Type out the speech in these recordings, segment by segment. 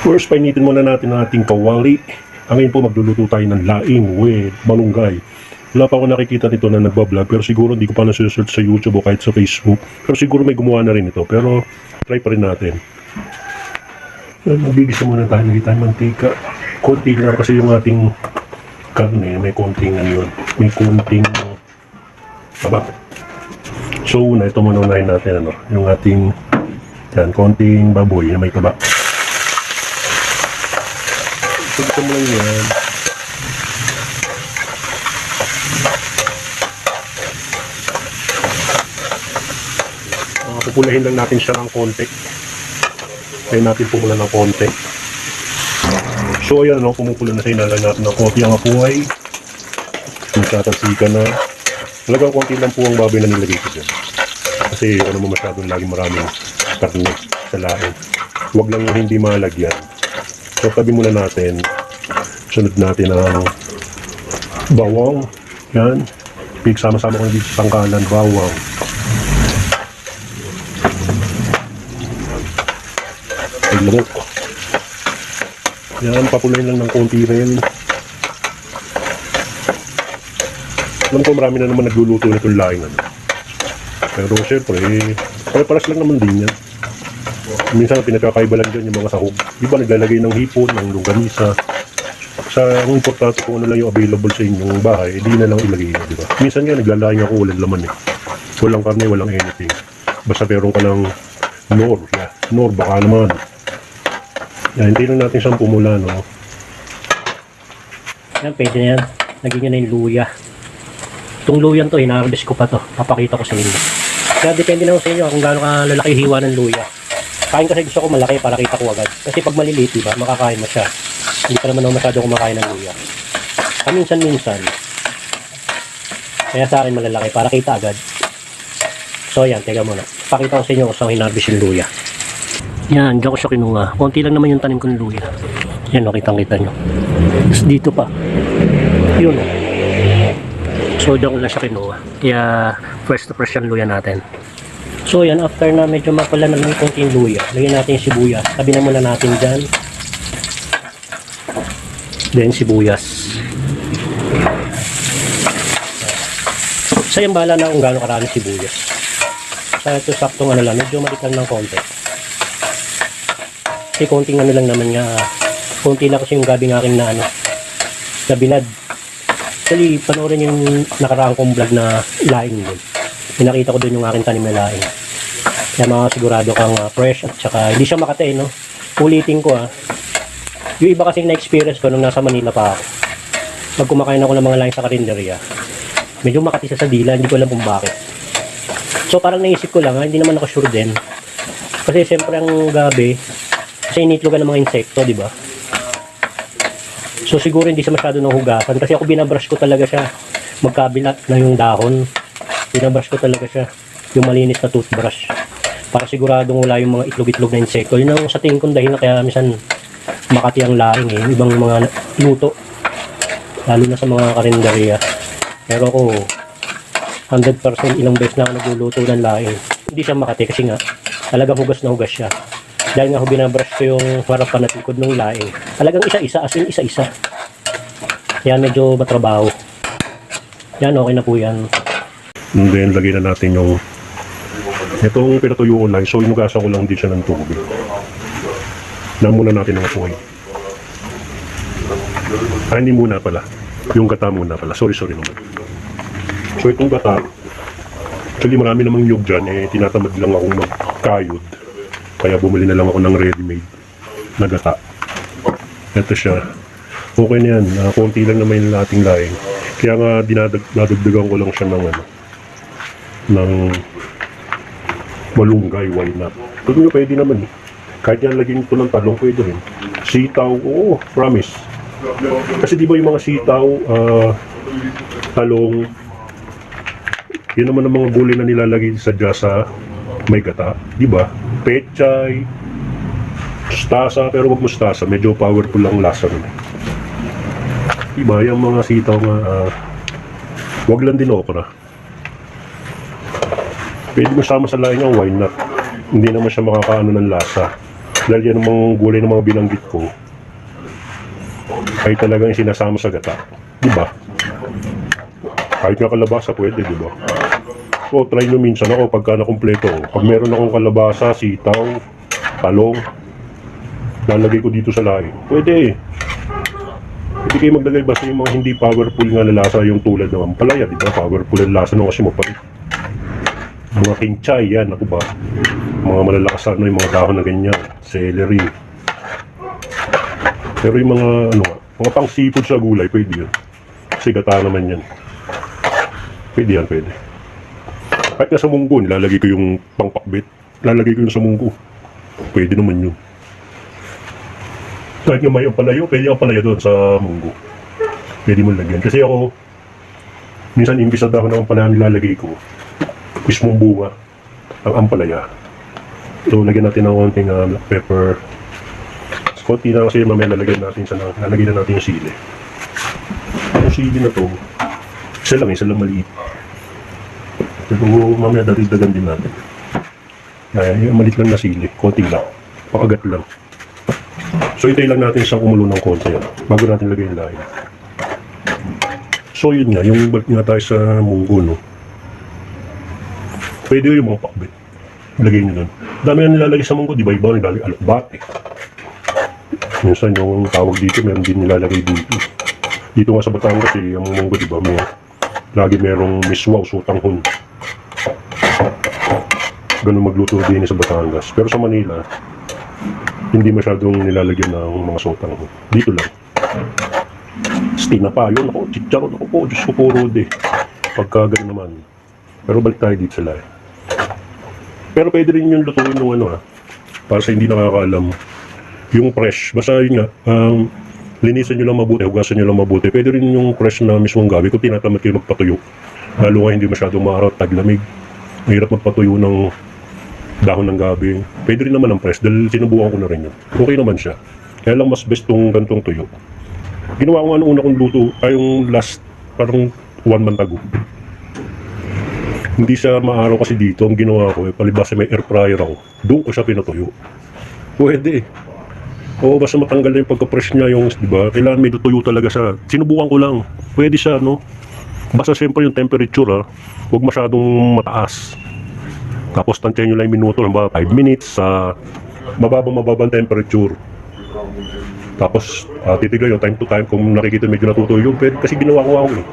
First, painitin muna natin ang ating kawali. Ngayon po magluluto tayo ng laing with malunggay. Wala pa ako nakikita nito na nagbablog, pero siguro hindi ko pa nasusearch sa YouTube o kahit sa Facebook. Pero siguro may gumawa na rin ito, pero try pa rin natin. Magbigisa muna tayo, lagay tayo mantika. Konti lang kasi yung ating karne, may konting ano yun, may konting taba. So una, ito muna unahin natin ano, yung ating yan, konting baboy na may taba. Pagkita mo lang yan. Pupulahin lang natin siya ng konti. Kaya natin pumula ng konti. So ayan, no, pumupula na siya. Inalang natin ng konti ang apoy. Nagtatansikan na. Talagang konti lang po ang baboy na nilagay ko dyan. Kasi ano mo masyadong laging maraming karne sa lain. Huwag lang yung hindi malagyan. So tabi muna natin. Sunod natin ang bawang. Yan. Sama-sama ko dito sa tangkalan. Bawang. Ilok. Yan. Papulayin lang ng konti rin. Alam ko marami na naman nagluluto nitong laing ano. Pero syempre, pare-paras lang naman din yan. Minsan pinagkakaiba lang dyan yung mga sahog. Iba naglalagay ng hipon, ng longganisa. Sa ang importante kung ano lang yung available sa inyong bahay, hindi na lang ilagay nyo, di ba? Minsan nga naglalaing ako walang laman eh. Walang karne, walang anything. Basta meron ka ng nor. Yeah. Nor, baka naman. Yan, hintayin lang natin siyang pumula, no? Yan, pwede na yan. Lagyan nyo na yung luya. Itong luyan to, hinarvest ko pa to. Papakita ko sa inyo. Kaya depende na sa inyo kung gaano kalalaki yung hiwa ng luya. Kain kasi gusto ko malaki para kita ko agad. Kasi pag maliliit, diba, makakain mo siya. Hindi pa naman ako masyado kumakain ng luya. Paminsan-minsan. Kaya sa akin malalaki para kita agad. So yan, teka muna. Pakita ko sa inyo kung saan hinarvest yung luya. Yan, dyan ko siya kinuha. Konti lang naman yung tanim ko ng luya. Yan, nakitang-kita nyo. Tapos dito pa. Yun. So, dyan ko lang siya kinuha. Kaya, fresh to fresh yung luya natin. So, yan, after na medyo mapala na ng konti yung luya, lagyan natin yung sibuyas. Tabi na muna natin dyan. Then, sibuyas. So, yung bahala na kung gaano karami sibuyas. Sa ito, saktong ano lang, medyo malikal ng konti. Kasi konting ano lang naman nga, konti lang kasi yung gabi ng aking na ano, na binad. Actually, panoorin yung nakaraang kong vlog na laing din. Pinakita ko dun yung aking tanim na laing. Kaya mga sigurado kang fresh at saka hindi siya makate, no? Ulitin ko yung iba kasing na-experience ko nung nasa Manila pa ako. Pag kumakain ako ng mga laing sa karinderya, medyo makati sa dila, hindi ko alam kung bakit. So parang naisip ko lang, hindi naman ako sure din. Kasi siyempre ang gabi, kasi initlogan ng mga insekto, di ba? So siguro hindi siya masyado ng hugasan kasi ako binabrush ko talaga siya. Magkabilat na yung dahon. Binabrush ko talaga siya. Yung malinis na toothbrush. Para siguradong wala yung mga itlog-itlog na insekto. Yun ang sa tingin kong dahil na kaya minsan makati ang laing eh. Ibang mga luto. Lalo na sa mga karinderya. Pero ako 100% ilang beses na ako nagluluto ng laing. Hindi siya makati kasi nga talagang hugas na hugas siya. Dahil nga ako binabrush ko yung harapan at likod ng laing. Talagang isa-isa, as in isa-isa. Yan, medyo matrabaho. Yan, okay na po yan. And then, lagay na natin yung itong pinatuyo ko lang. So, inugasan ko lang din siya ng tubig. Muna natin ang apoy. Hindi muna pala. Yung gata muna pala. Sorry naman. So, itong gata, actually marami namang nyug dyan. Tinatamad lang akong magkayod. Kaya bumili na lang ako ng ready-made na gata. Ito siya. Okay na yan. Konti lang naman yung ating laing. Kaya nga dinadagdagan ko lang siya ng ng malunggay, why not? Kung nyo pwede naman eh. Kahit yan lagyan ito ng talong, pwede rin. Sitaw, oo, promise. Kasi di ba yung mga sitaw, talong, yun naman ang mga gulay na nilalagay sa jasa, may gata, di ba? Pechay, mustasa, pero wag mustasa, medyo powerful lang lasa nun. Diba, yung mga sitaw nga, wag lang din okra. Pwede mo sama sa laing ang why not? Hindi naman siya makakaano ng lasa. Dahil yan ang mga gulay ng mga binanggit ko ay talagang sinasama sa gata. Diba? Kahit nga kalabasa pwede, diba? So, try nyo minsan ako pagka nakumpleto. Pag meron akong kalabasa, sitaw, talong, lalagay ko dito sa laing. Pwede. Hindi kayo maglagay basta yung mga hindi powerful nga na lasa yung tulad ng ampalaya, diba? Powerful ang lasa nung kasi mapalit. Mga kinchay, yan, ako ba? Mga malalakas ano, yung mga dahon na ganyan. Celery. Pero yung mga, ano nga, mga pang seafood sa gulay, pwede yun. Kasi gata naman yan. Pwede yan, pwede. Kahit nga sa munggo, nilalagay ko yung pangpakbit. Lalagay ko yung sa munggo. Pwede naman yun. Kahit nga may ampalaya, pwede yung ampalaya doon sa munggo. Pwede mo lagyan. Kasi ako, minsan imbis na dahon ng ampalaya nilalagay ko, mismong bunga ang ampalaya. So, lagyan natin ng konting black pepper. Konti na kasi mamaya lalagyan natin na natin yung sili. Yung sili na to, isa lang maliit. Pero mamaya dagdagan din natin. Ayan, yung maliit lang na sili, konti lang. Pakagat lang. So, itay lang natin siyang kumulo ng konti bago natin lagay yung laing. So, yun nga, yung balik nga tayo sa munggo, no? Pwede yung mga pakbit. Ilagay nyo doon. Dami na nilalagay sa munggo, di ba? Iba nilalagay alokbate. Minsan yung tawag dito, meron din nilalagay dito. Dito nga sa Batangas, yung munggo, di ba? Lagi merong miswaw, sutanghon. Ganun magluto din sa Batangas. Pero sa Manila, hindi masyadong nilalagyan ng mga sutanghon. Dito lang. Stina pa, yun ako, chicharon ako po, Diyos ko po, Rode. Pagka ganun naman. Pero balik tayo dito sa lahi. Pero pwede rin yung lutuin ng ano para sa hindi nakakaalam. Yung fresh, basta yun nga, linisan nyo lang mabuti, hugasan nyo lang mabuti. Pwede rin yung fresh na mismong gabi kung tinatamad kayo magpatuyo. Lalo nga hindi masyadong maaraw at taglamig. Mahirap magpatuyo ng dahon ng gabi. Pwede rin naman ang fresh dahil sinubukan ko na rin yun. Okay naman siya. Kaya lang mas best tong gantong tuyo. Ginawa ko nga nung una kong luto, ay yung last, parang 1 month ago. Hindi siya maaraw kasi dito. Ang ginawa ko, palibasa may air fryer ako. Doon ko siya pinatuyo. Pwede. Oo, basta matanggal na yung pagka-fresh niya yung, di ba? Kailangan may tuyo talaga siya. Sinubukan ko lang. Pwede siya, no? Basta siyempre yung temperature, huwag masyadong mataas. Tapos tansyahin nyo lang yung minuto, ba? 5 minutes sa mababang temperature. Tapos, titignan yung time to time kung nakikita medyo natutuyo. Pwede kasi ginawa ko ako eh.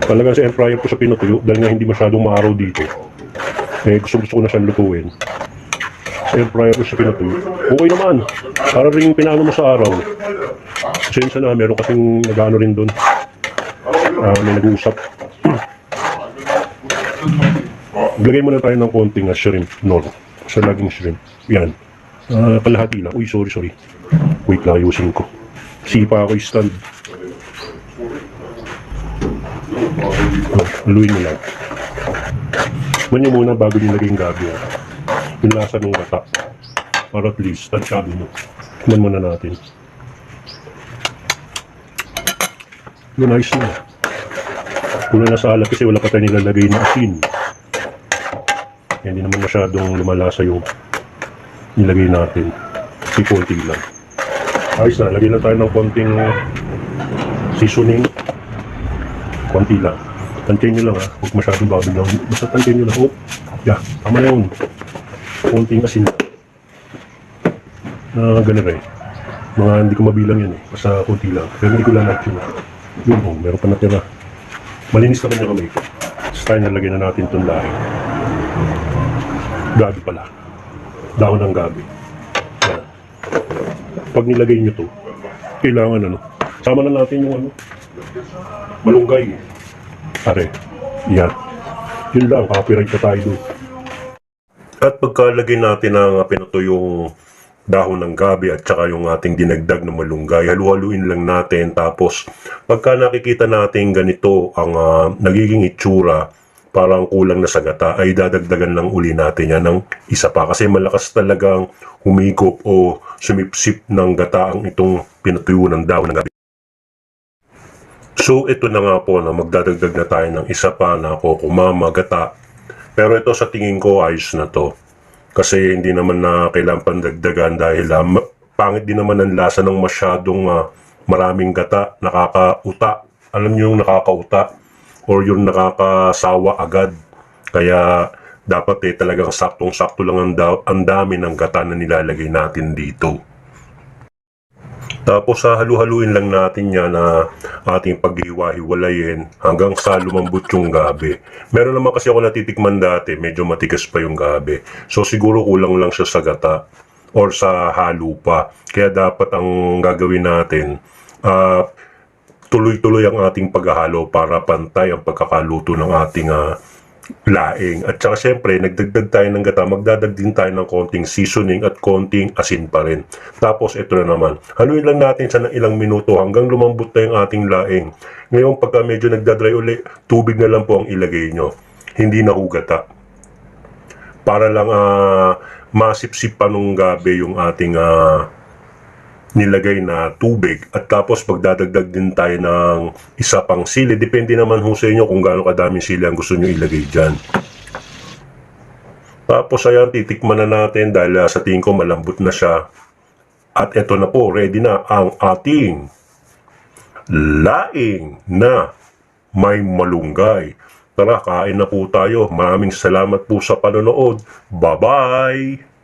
Talagang sa air fryer ko siya pinutuyo dahil nga hindi masyadong maaraw dito. Eh, gusto ko na siyang lutuin. Sa air fryer ko siya pinutuyo. Okay naman. Para rin pinano mo sa araw. Pasensya na, meron kasing nag-ano rin doon. May nag-uusap. Lagay muna tayo ng konting shrimp. No, sa laging shrimp. Yan. Kalahati lang. Uy, sorry. Wait lang, ayusin ko. Sipa ako yung stand. Haluin nyo lang. Manyo muna bago nilagay yung gabi. Yung lasa ng gata. Para at least, tansyado nyo. Tignan muna natin. Yun, ayos na. Kuna na sa alat kasi wala pa tayo nilalagay na asin. Hindi naman masyadong lumalasa yung nilagay natin. Konti lang. Ayos na, lagay lang tayo ng konting seasoning. Konti lang. Tantiyan nyo lang huwag masyadong bago lang. Basta tantiyan nyo lang. Oh, yeah, tama na yun. Konting asin. Ganun eh. Mga hindi ko mabilang yan eh. Basta konti lang. Pero hindi ko lang natin yun. Yun oh, meron pa natira. Malinis naman yung kamay ko. Basta tayo nalagyan na natin itong lahi. Gabi pala. Dahon ng gabi. Yan. Pag nilagay nyo to, kailangan sama na natin yung malunggay. Pare, yan. Yun lang, copyright na tayo doon. At pagkalagay natin ang pinatuyong dahon ng gabi at saka yung ating dinagdag na malunggay, halu-haluin lang natin. Tapos, pagka nakikita natin ganito ang nagiging itsura, parang kulang na sa gata, ay dadagdagan lang uli natin yan ng isa pa. Kasi malakas talagang humigop o sumipsip ng gata ang itong pinatuyo ng dahon ng gabi. So, ito na nga po na magdadagdag na tayo ng isa pa na kukumama, gata. Pero ito sa tingin ko ayos na to. Kasi hindi naman na kailangan pandagdagan dahil pangit din naman ang lasa ng masyadong maraming gata, nakakauta. Alam niyo yung nakakauta or yung nakakasawa agad. Kaya dapat talagang saktong-sakto lang ang dami ng gata na nilalagay natin dito. Tapos halu-haluin lang natin yan na ating paghiwa-hiwalayin hanggang sa lumambot yung gabi. Meron naman kasi ako natitikman dati, medyo matigas pa yung gabi. So siguro kulang lang siya sa gata or sa halo pa. Kaya dapat ang gagawin natin, tuloy-tuloy ang ating paghahalo para pantay ang pagkakaluto ng ating laing. At saka syempre, nagdagdag tayo ng gata, magdadag din tayo ng konting seasoning at konting asin pa rin. Tapos ito na naman, haluin lang natin sa ilang minuto hanggang lumambot na yung ating laing. Ngayon pagka medyo nagdadry uli, tubig na lang po ang ilagay nyo. Hindi na hugata. Para lang masipsip pa nung gabi yung ating nilagay na tubig at tapos magdadagdag din tayo ng isa pang sili. Depende naman ho sa inyo kung gaano kadaming sili ang gusto nyo ilagay dyan. Tapos ayan, titikman na natin dahil sa tingin ko malambot na siya. At eto na po, ready na ang ating laing na may malunggay. Tara, kain na po tayo. Maraming salamat po sa panonood. Bye-bye!